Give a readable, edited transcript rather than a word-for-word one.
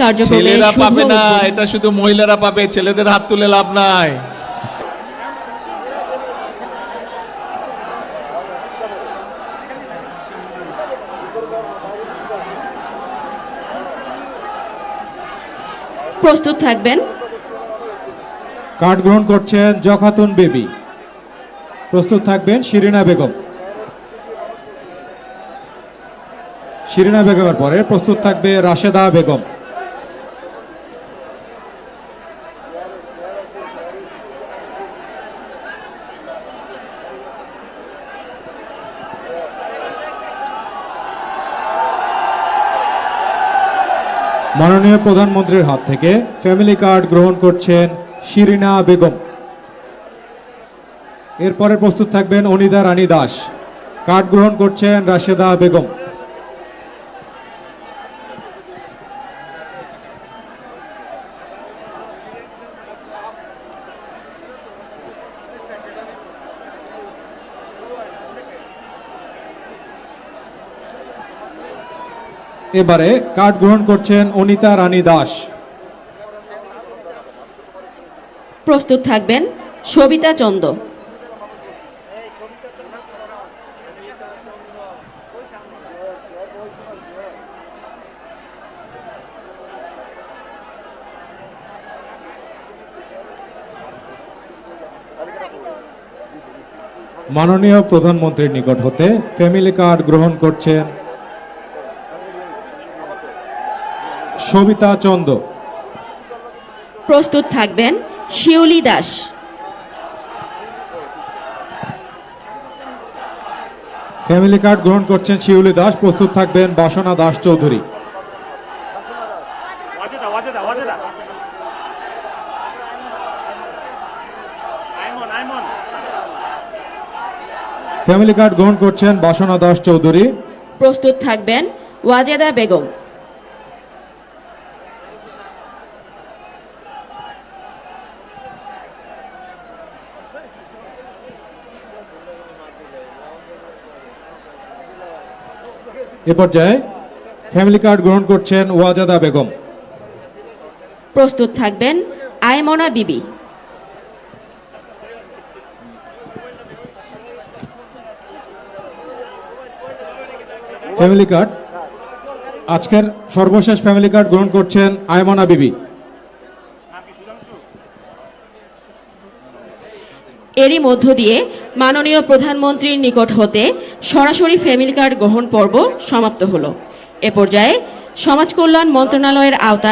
কার্যক্রমে ছেলেরা শুভ পাবে না, উদ্বোধন। এটা শুধু মহিলারা পাবে, ছেলেদের হাত তুলে লাভ নাই। প্রস্তুত থাকবেন। কার্ড গ্রহণ করছেন জখাতুন বেবি। প্রস্তুত থাকবেন শিরিনা বেগম। শিরিনা বেগমের পরে প্রস্তুত থাকবে রাশেদা বেগম। মাননীয় প্রধানমন্ত্রীর হাত থেকে ফ্যামিলি কার্ড গ্রহণ করছেন শিরিনা বেগম। এরপরে প্রস্তুত থাকবেন অনিদা রানী দাস। কার্ড গ্রহণ করছেন রাশেদা বেগম। এবারে কার্ড গ্রহণ করছেন অনিতা রানী দাস। প্রস্তুত থাকবেন সবিতা চন্দ। মাননীয় প্রধানমন্ত্রীর নিকট হতে ফ্যামিলি কার্ড গ্রহণ করছেন সবিতা চন্দ। প্রস্তুত থাকবেন শিউলি দাস। ফ্যামিলি কার্ড গ্রহণ করছেন শিউলি দাস। প্রস্তুত থাকবেন বাসনা দাস চৌধুরী। ফ্যামিলি কার্ড গ্রহণ করছেন বাসনা দাস চৌধুরী। প্রস্তুত থাকবেন ওয়াজেদা বেগম। এ পর্যায়ে ফ্যামিলি কার্ড গ্রহণ করছেন ওয়াজেদা বেগম। প্রস্তুত থাকবেন আয়মনা বিবি। ফ্যামিলি কার্ড আজকের সর্বশেষ ফ্যামিলি কার্ড গ্রহণ করছেন আয়মনা বিবি। এরই মধ্য দিয়ে মাননীয় প্রধানমন্ত্রীর নিকট হতে সরাসরি ফ্যামিলি কার্ড গ্রহণ পর্ব সমাপ্ত হলো। এ পর্যায়ে সমাজ কল্যাণ মন্ত্রণালয়ের আওতায়